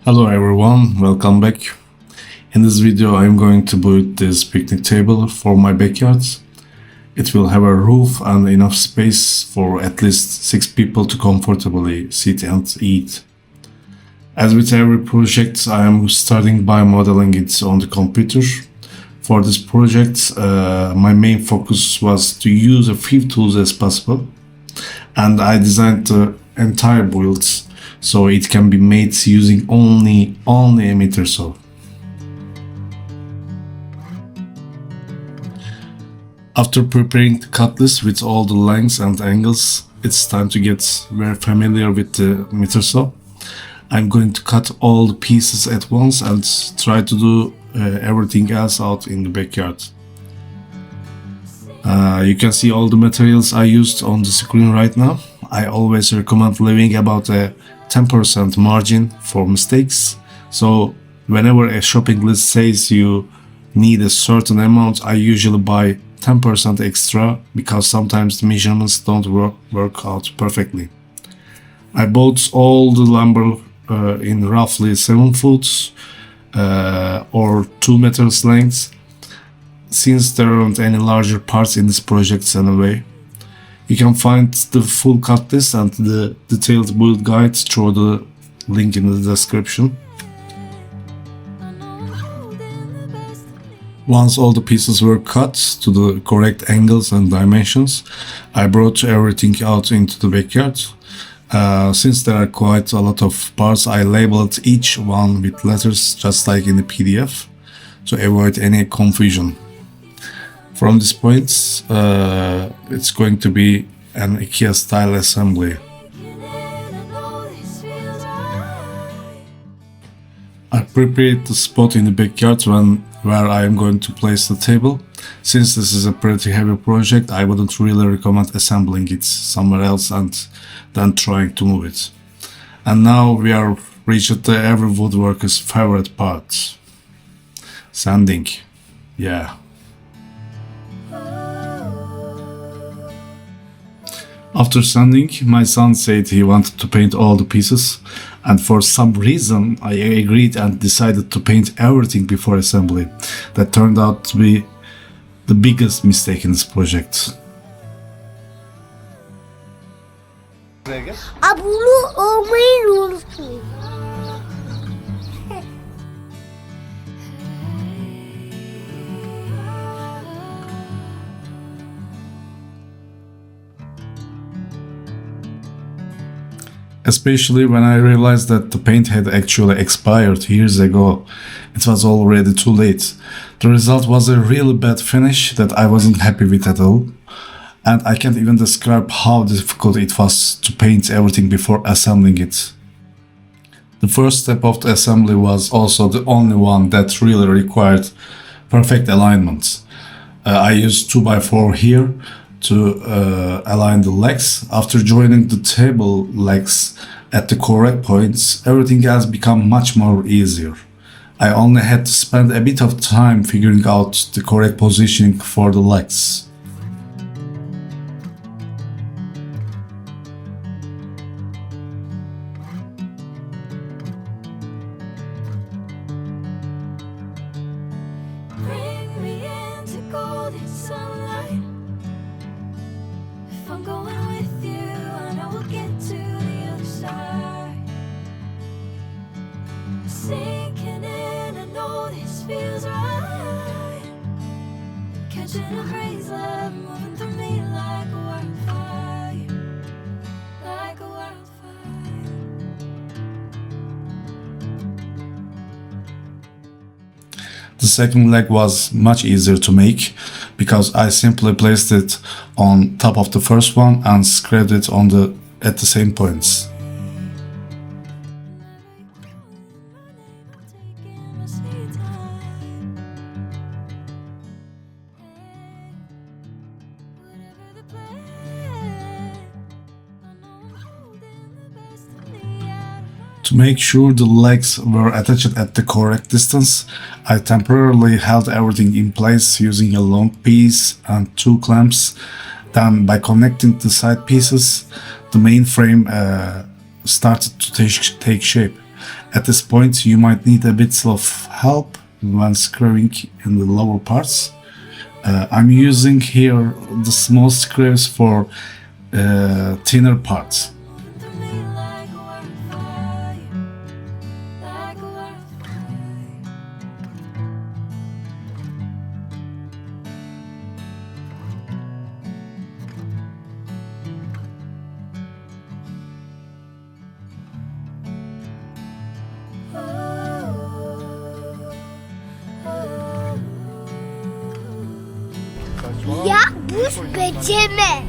Hello everyone, welcome back. In this video I'm going to build this picnic table for my backyard. It will have a roof and enough space for at least 6 people to comfortably sit and eat. As with every project, I am starting by modeling it on the computer. For this project, my main focus was to use as few tools as possible, and I designed the entire build so it can be made using only a meter saw. After preparing the cut list with all the lengths and angles, it's time to get very familiar with the meter saw. I'm going to cut all the pieces at once and try to do everything else out in the backyard. You can see all the materials I used on the screen right now. I always recommend leaving about a 10% margin for mistakes. So whenever a shopping list says you need a certain amount, I usually buy 10% extra because sometimes the measurements don't work out perfectly. I bought all the lumber in roughly 7 foot or 2 meters length, since there aren't any larger parts in this project anyway. You can find the full cut list and the detailed build guide through the link in the description. Once all the pieces were cut to the correct angles and dimensions, I brought everything out into the backyard. Since there are quite a lot of parts, I labeled each one with letters just like in the PDF to avoid any confusion. From this point, it's going to be an IKEA style assembly. I prepared the spot in the backyard where I am going to place the table. Since this is a pretty heavy project, I wouldn't really recommend assembling it somewhere else and then trying to move it. And now we are reached every woodworker's favorite part: sanding. Yeah. After sanding, my son said he wanted to paint all the pieces, and for some reason I agreed and decided to paint everything before assembly. That turned out to be the biggest mistake in this project. Bunu olmayı unutmayın. Especially when I realized that the paint had actually expired years ago. It was already too late. The result was a really bad finish that I wasn't happy with at all. And I can't even describe how difficult it was to paint everything before assembling it. The first step of the assembly was also the only one that really required perfect alignment. I used 2x4 here to align the legs. After joining the table legs at the correct points, everything has become much more easier. I only had to spend a bit of time figuring out the correct positioning for the legs. Bring me into golden sunlight. If I'm going with you, I know we'll get to the other side. Sinking in, I know this feels right. Catching a breeze, love moving through me like a wildfire, like a wildfire. The second leg was much easier to make because I simply placed it on top of the first one and scraped it at the same points. Taking my sweet time. Whatever the plan, I know I'm holding the best of me out of my. To make sure the legs were attached at the correct distance, I temporarily held everything in place using a long piece and 2 clamps. Then, by connecting the side pieces, the main frame started to take shape. At this point, you might need a bit of help when screwing in the lower parts. I'm using here the small screws for thinner parts. through me like a wildfire, like a wildfire. Ya buz beceme.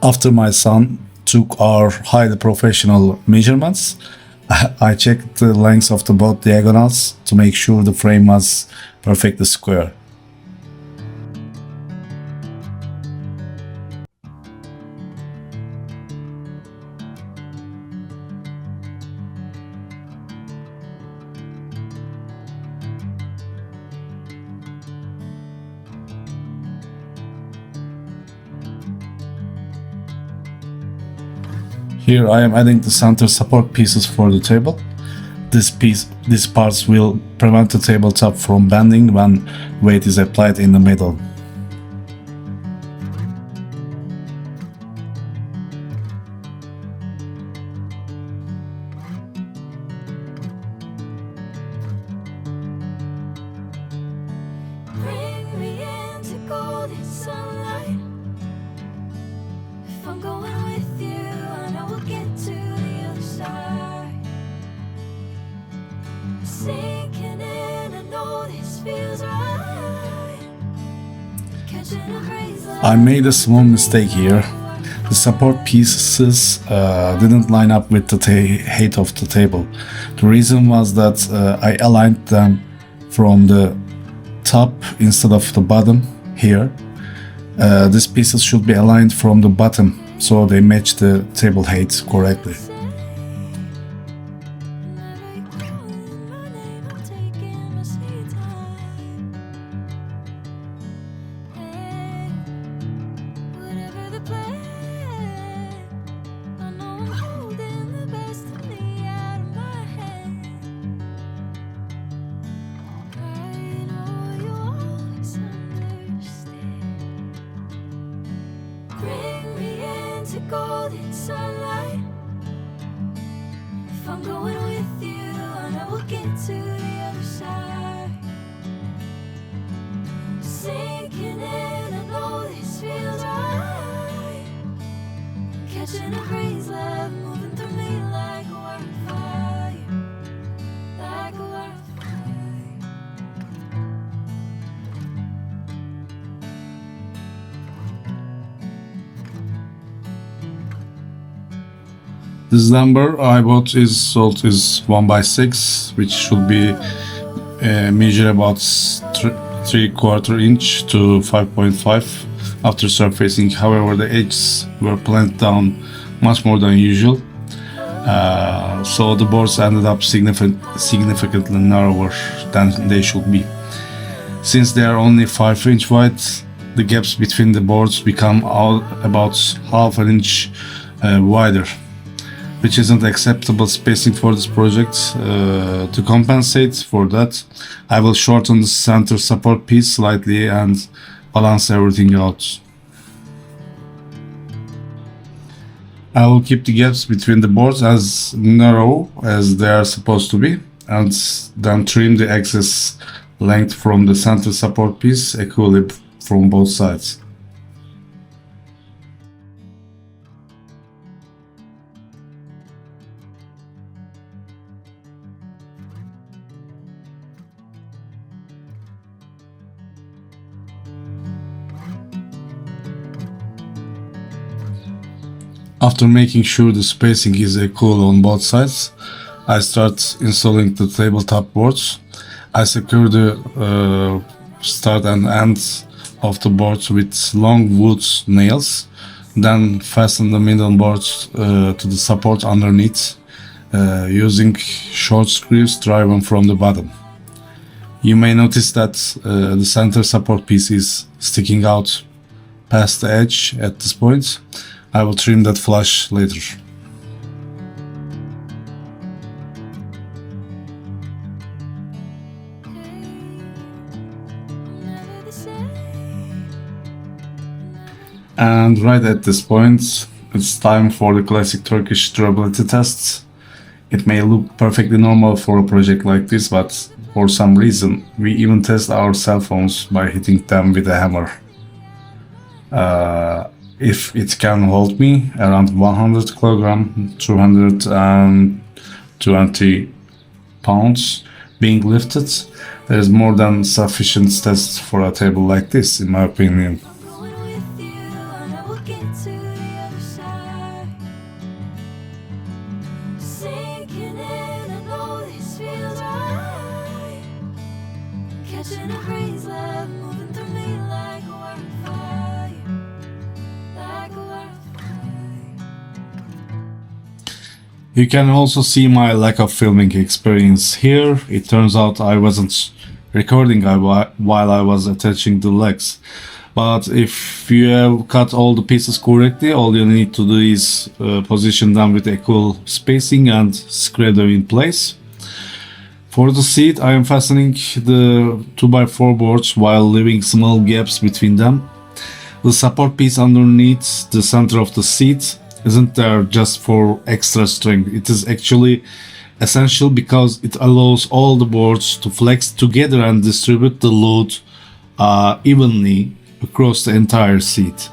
After my son took our highly professional measurements, I checked the lengths of the both diagonals to make sure the frame was perfectly square. Here I am adding the center support pieces for the table. These parts will prevent the tabletop from bending when weight is applied in the middle. Bring me into golden sunlight. If I'm going with you, I know we'll get to the other side. Sinking in, I know this feels right. Catching a breeze like I made a small mistake here. The support pieces didn't line up with the height of the table. The reason was that I aligned them from the top instead of the bottom here. These pieces should be aligned from the bottom so they match the table height correctly. Bring me into golden sunlight. If I'm going with you, I know we'll get to the other side. Sinking in, I know this feels right. Catching a breeze, love moving through me like a wildfire, like a wildfire. This number I bought is sold is 1/6, which should be measure about 3/4 inch to 5.5 after surfacing. However, the edges were planted down much more than usual, so the boards ended up significantly narrower than they should be. Since they are only 5 inch wide, the gaps between the boards become about half an inch wider, which isn't acceptable spacing for this project. To compensate for that, I will shorten the center support piece slightly and balance everything out. I will keep the gaps between the boards as narrow as they are supposed to be, and then trim the excess length from the center support piece equally from both sides. After making sure the spacing is equal on both sides, I start installing the tabletop boards. I secure the start and end of the boards with long wood nails, then fasten the middle boards to the support underneath using short screws driven from the bottom. You may notice that the center support piece is sticking out past the edge at this point. I will trim that flush later. Never the same. And right at this point, it's time for the classic Turkish durability tests. It may look perfectly normal for a project like this, but for some reason, we even test our cell phones by hitting them with a hammer. If it can hold me around 100 kilogram, 220 pounds being lifted, there is more than sufficient test for a table like this, in my opinion. Going with you, and I will get to the other side. Sinking in, I know this feels right. Catching a breeze, love moving through me like a wildfire, like a wildfire. You can also see my lack of filming experience here. It turns out I wasn't recording while I was attaching the legs. But if you have cut all the pieces correctly, all you need to do is position them with equal spacing and screw them in place. For the seat, I am fastening the 2x4 boards while leaving small gaps between them. The support piece underneath the center of the seat isn't there just for extra strength. It is actually essential because it allows all the boards to flex together and distribute the load evenly across the entire seat.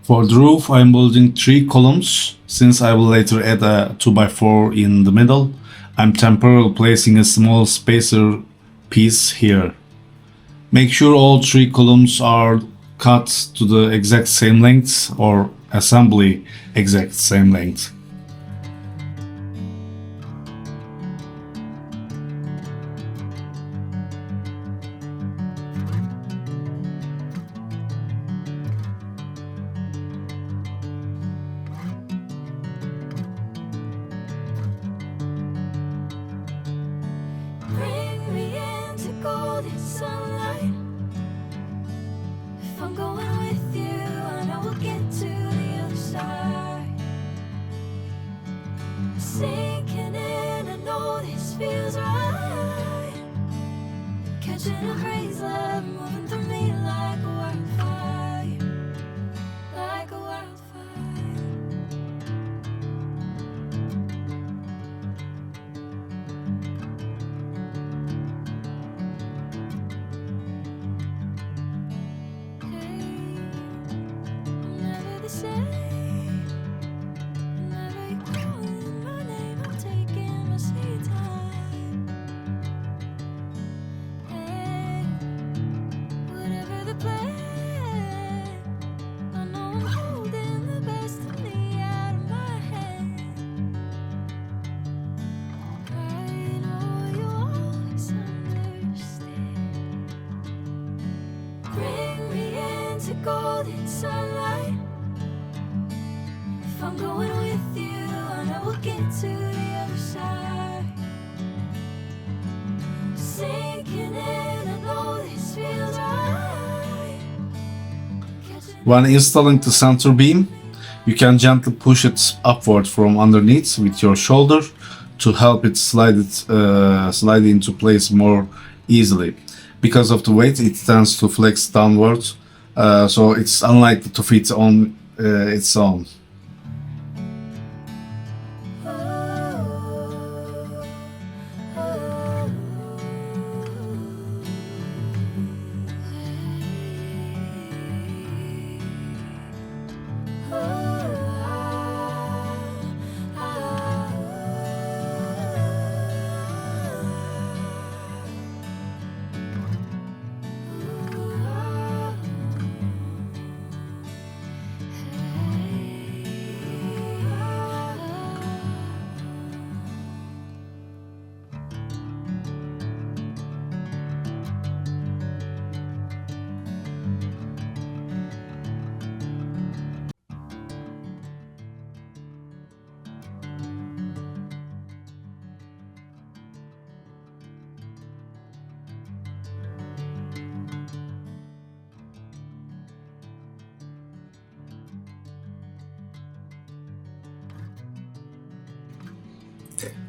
For the roof, I'm building 3 columns. Since I will later add a 2x4 in the middle, I'm temporarily placing a small spacer piece here. Make sure all 3 columns are cut to the exact same length or assembly exact same length. Bring me into golden sunlight. If I'm going with you, I know we'll get to the other side. Sinking in, I know this feels right. Catching a breeze, love moving through me like a wildfire, like a wildfire. Never the same. Never you calling my name, I'm taking my sweet time. Hey, whatever the plan, I know I'm holding the best of me out of my head. I know you always understand. Bring me into golden sunlight. If I'm going with you, I know we'll get to the other side. Sinking in, I know this feels right. When installing the center beam, you can gently push it upward from underneath with your shoulder to help it slide into place more easily. Because of the weight, it tends to flex downward, so it's unlikely to fit on its own.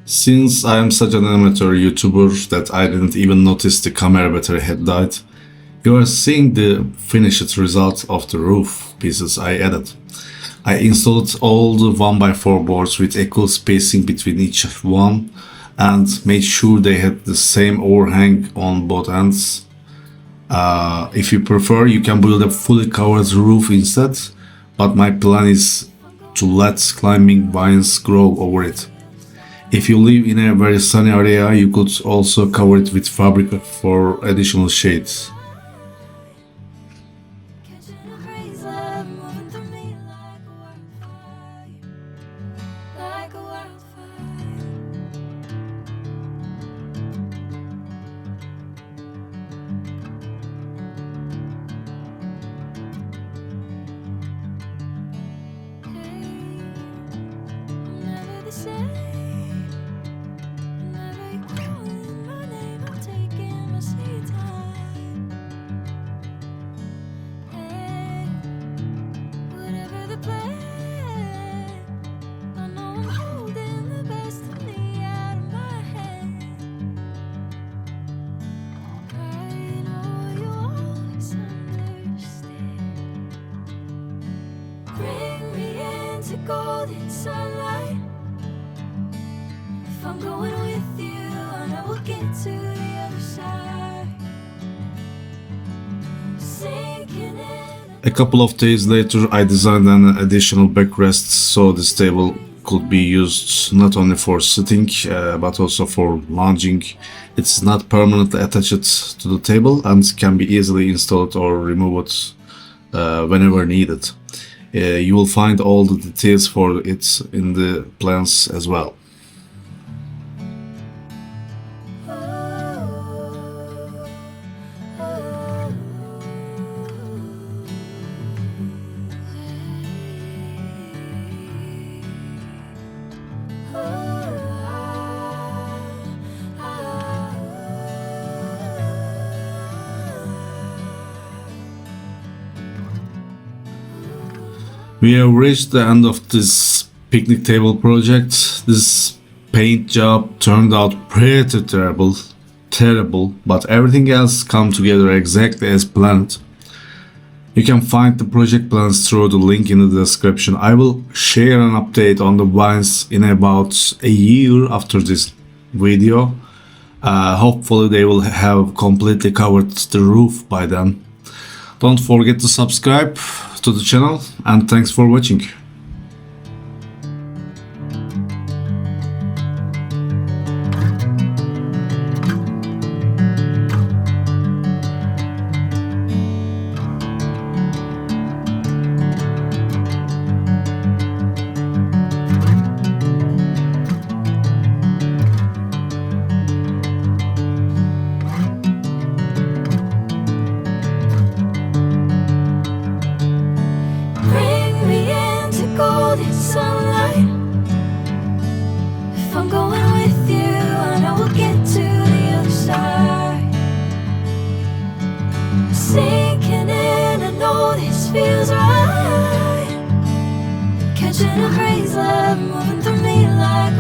Since I am such an amateur YouTuber that I didn't even notice the camera battery had died, you are seeing the finished result of the roof pieces I added. I installed all the 1x4 boards with equal spacing between each one and made sure they had the same overhang on both ends. If you prefer, you can build a fully covered roof instead, but my plan is to let climbing vines grow over it. If you live in a very sunny area, you could also cover it with fabric for additional shades. Catching a crazy love moving through me like a wildfire. Like a wildfire. Never the same. Whenever you calling my name, I'm taking my sweet time. Hey, whatever the plan, I know I'm holding the best of me out of my hand. I know you always understand. Bring me into golden sunlight. If I'm going with you, I know we'll get to the other side. Sinking in. A couple of days later, I designed an additional backrest so this table could be used not only for sitting but also for lounging. It's not permanently attached to the table and can be easily installed or removed whenever needed. You will find all the details for it in the plans as well. We have reached the end of this picnic table project. This paint job turned out pretty terrible, but everything else come together exactly as planned. You can find the project plans through the link in the description. I will share an update on the vines in about a year after this video. Hopefully they will have completely covered the roof by then. Don't forget to subscribe to the channel and thanks for watching. Bring me into golden sunlight. If I'm going with you, I know we'll get to the other side. Sinking in, I know this feels right. Catching a crazy love moving through me like